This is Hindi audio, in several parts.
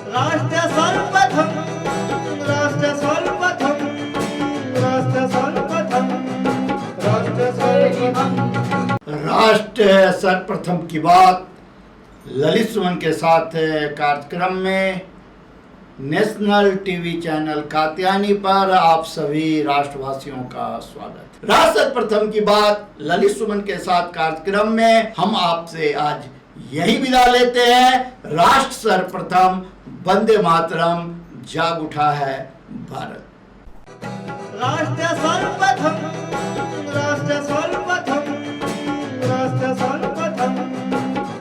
राष्ट्र सर्वप्रथम, राष्ट्र सर्वप्रथम, राष्ट्र सर्वप्रथम, राष्ट्र सर्वप्रथम। राष्ट्र सर्वप्रथम की बात ललित सुमन के साथ कार्यक्रम में नेशनल टीवी चैनल कात्यायनी पर आप सभी राष्ट्रवासियों का स्वागत। राष्ट्र सर्वप्रथम की बात ललित सुमन के साथ कार्यक्रम में हम आपसे आज यही विदा लेते हैं। राष्ट्र सर्वप्रथम, वंदे मातरम, जाग उठा है भारत। राष्ट्र सर्वप्रथम, राष्ट्र सर्वप्रथम, राष्ट्र सर्वप्रथम,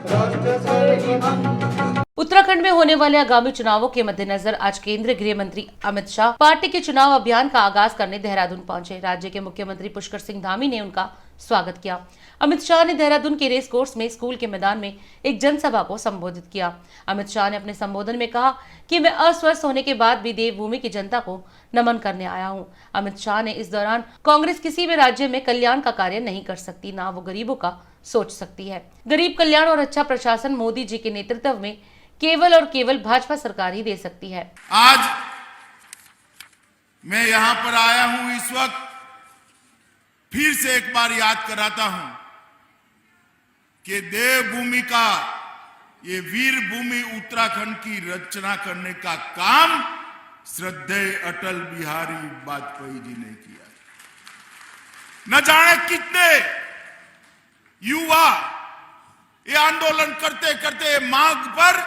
राष्ट्र सर्वप्रथम। उत्तराखंड में होने वाले आगामी चुनावों के मद्देनजर आज केंद्रीय गृह मंत्री अमित शाह पार्टी के चुनाव अभियान का आगाज करने देहरादून पहुंचे। राज्य के मुख्यमंत्री पुष्कर सिंह धामी ने उनका स्वागत किया। अमित शाह ने देहरादून के रेस कोर्स में स्कूल के मैदान में एक जनसभा को संबोधित किया। अमित शाह ने अपने संबोधन में कहा कि मैं अस्वस्थ होने के बाद भी देवभूमि की जनता को नमन करने आया हूं। अमित शाह ने इस दौरान कांग्रेस किसी भी राज्य में कल्याण का कार्य नहीं कर सकती, ना वो गरीबों का सोच सकती है। गरीब कल्याण और अच्छा प्रशासन मोदी जी के नेतृत्व में केवल और केवल भाजपा सरकार ही दे सकती है। आज मैं यहां पर आया हूं, इस वक्त फिर से एक बार याद कराता हूं कि देवभूमि का, ये वीर भूमि उत्तराखंड की रचना करने का काम श्रद्धेय अटल बिहारी वाजपेयी जी ने किया। न जाने कितने युवा ये आंदोलन करते करते मांग पर,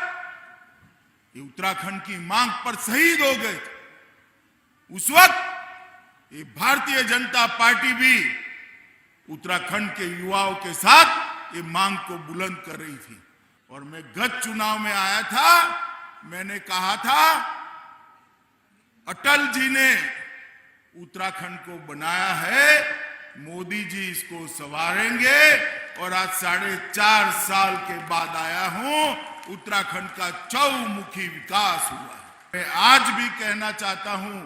ये उत्तराखंड की मांग पर शहीद हो गए। उस वक्त ये भारतीय जनता पार्टी भी उत्तराखंड के युवाओं के साथ ये मांग को बुलंद कर रही थी। और मैं गत चुनाव में आया था, मैंने कहा था अटल जी ने उत्तराखंड को बनाया है, मोदी जी इसको संवारेंगे। और आज 4.5 साल के बाद आया हूं, उत्तराखंड का चौमुखी विकास हुआ है। मैं आज भी कहना चाहता हूं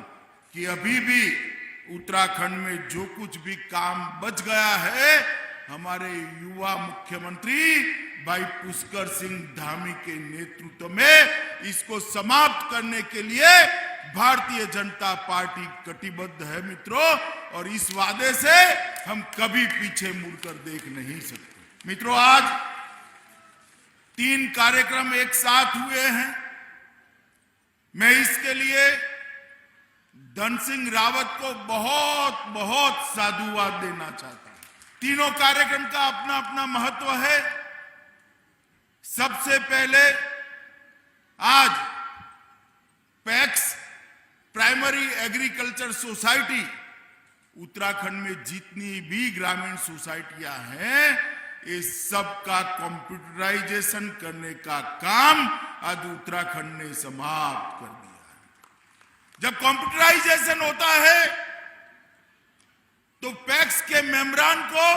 कि अभी भी उत्तराखंड में जो कुछ भी काम बच गया है, हमारे युवा मुख्यमंत्री भाई पुष्कर सिंह धामी के नेतृत्व में इसको समाप्त करने के लिए भारतीय जनता पार्टी कटिबद्ध है मित्रों। और इस वादे से हम कभी पीछे मुड़कर देख नहीं सकते। मित्रों, आज 3 कार्यक्रम एक साथ हुए हैं। मैं इसके लिए धन सिंह रावत को बहुत बहुत साधुवाद देना चाहता हूं। तीनों कार्यक्रम का अपना अपना महत्व है। सबसे पहले आज PACS primary agriculture society, Uttarakhand में जितनी भी ग्रामीण सोसाइटियां हैं, ये सब का कंप्यूटराइजेशन करने का काम आज उत्तराखंड ने समाप्त कर दिया है। जब कंप्यूटराइजेशन होता है तो पैक्स के मेंबरान को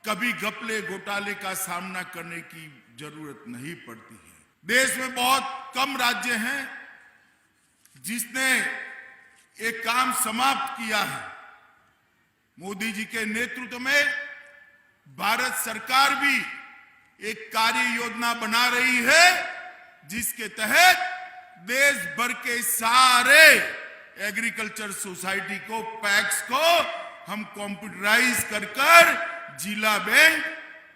कभी घपले घोटाले का सामना करने की जरूरत नहीं पड़ती है। देश में बहुत कम राज्य हैं जिसने एक काम समाप्त किया है। मोदी जी के नेतृत्व में भारत सरकार भी एक कार्य योजना बना रही है, जिसके तहत देश भर के सारे एग्रीकल्चर सोसाइटी को, पैक्स को हम कंप्यूटराइज कर जिला बैंक,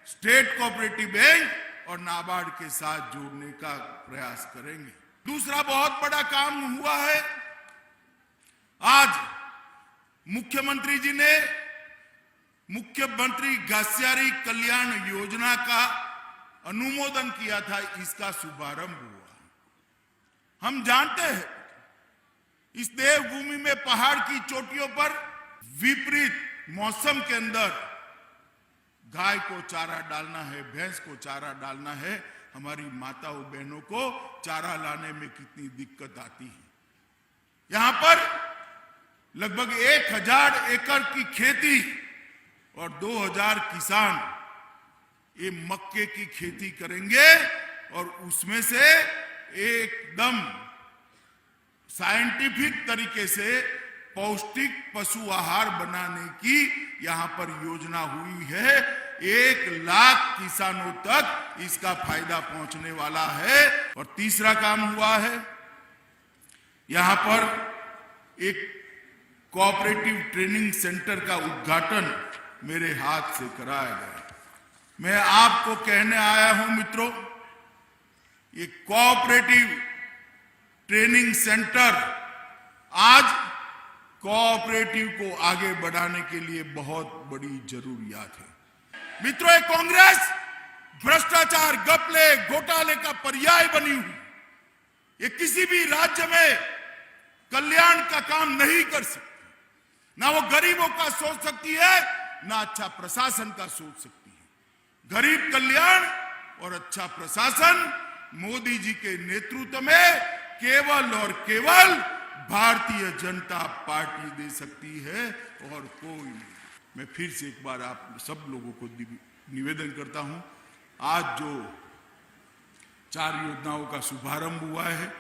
स्टेट कोऑपरेटिव बैंक और नाबार्ड के साथ जोड़ने का प्रयास करेंगे। दूसरा बहुत बड़ा काम हुआ है। आज मुख्यमंत्री जी ने मुख्यमंत्री घासियारी कल्याण योजना का अनुमोदन किया था, इसका शुभारंभ हुआ। हम जानते हैं इस देवभूमि में पहाड़ की चोटियों पर विपरीत मौसम के अंदर गाय को चारा डालना है, भैंस को चारा डालना है, हमारी माताओं बहनों को चारा लाने में कितनी दिक्कत आती है। यहां पर लगभग 1000 एकड़ की खेती और 2000 किसान ये मक्के की खेती करेंगे और उसमें से एकदम साइंटिफिक तरीके से पौष्टिक पशु आहार बनाने की यहां पर योजना हुई है। 1 लाख किसानों तक इसका फायदा पहुंचने वाला है। और तीसरा काम हुआ है यहां पर एक कोऑपरेटिव ट्रेनिंग सेंटर का उद्घाटन मेरे हाथ से कराया गया। मैं आपको कहने आया हूं मित्रों, ये कोऑपरेटिव ट्रेनिंग सेंटर आज कोऑपरेटिव को आगे बढ़ाने के लिए बहुत बड़ी जरूरियात है। मित्रों, ये कांग्रेस भ्रष्टाचार, घपले, घोटाले का पर्याय बनी हुई, ये किसी भी राज्य में कल्याण का काम नहीं कर सकती। ना वो गरीबों का सोच सकती है, ना अच्छा प्रशासन का सोच सकती है। गरीब कल्याण और अच्छा प्रशासन मोदी जी के नेतृत्व में केवल और केवल भारतीय जनता पार्टी दे सकती है और कोई नहीं। मैं फिर से एक बार आप सब लोगों को निवेदन करता हूं, आज जो 4 योजनाओं का शुभारंभ हुआ है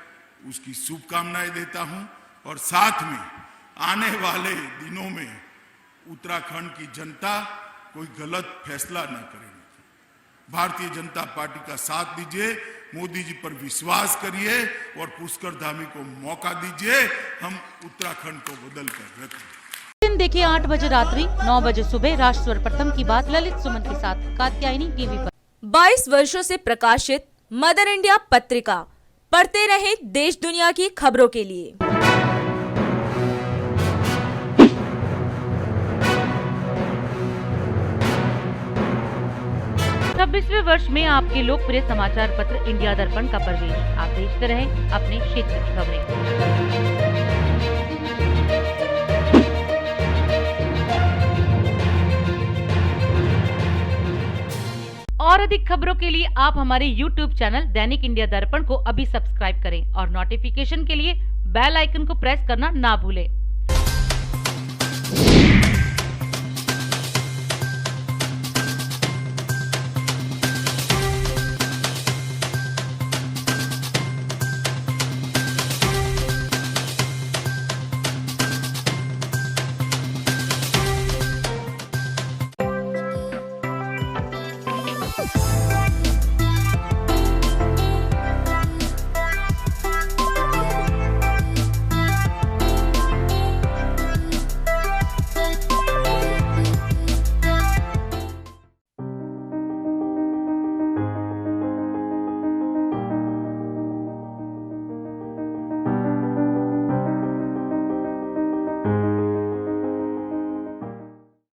उसकी शुभकामनाएं देता हूं और साथ में आने वाले दिनों में उत्तराखंड की जनता कोई गलत फैसला न करेगी। भारतीय जनता पार्टी का साथ दीजिए, मोदी जी पर विश्वास करिए और पुष्कर धामी को मौका दीजिए। हम उत्तराखंड को बदल कर रखें। दिन देखिए 8 बजे रात्रि 9 बजे सुबह राष्ट्र सर्वप्रथम की बात ललित सुमन के साथ कात्यायनी टीवी पर। 22 वर्षों से प्रकाशित मदर इंडिया पत्रिका, पढ़ते रहे देश दुनिया की खबरों के लिए। 26वें वर्ष में आपके लोकप्रिय समाचार पत्र इंडिया दर्पण का प्रवेश। आप देखते रहें अपने क्षेत्र की खबरें। और अधिक खबरों के लिए आप हमारे YouTube चैनल दैनिक इंडिया दर्पण को अभी सब्सक्राइब करें और नोटिफिकेशन के लिए बेल आइकन को प्रेस करना ना भूलें।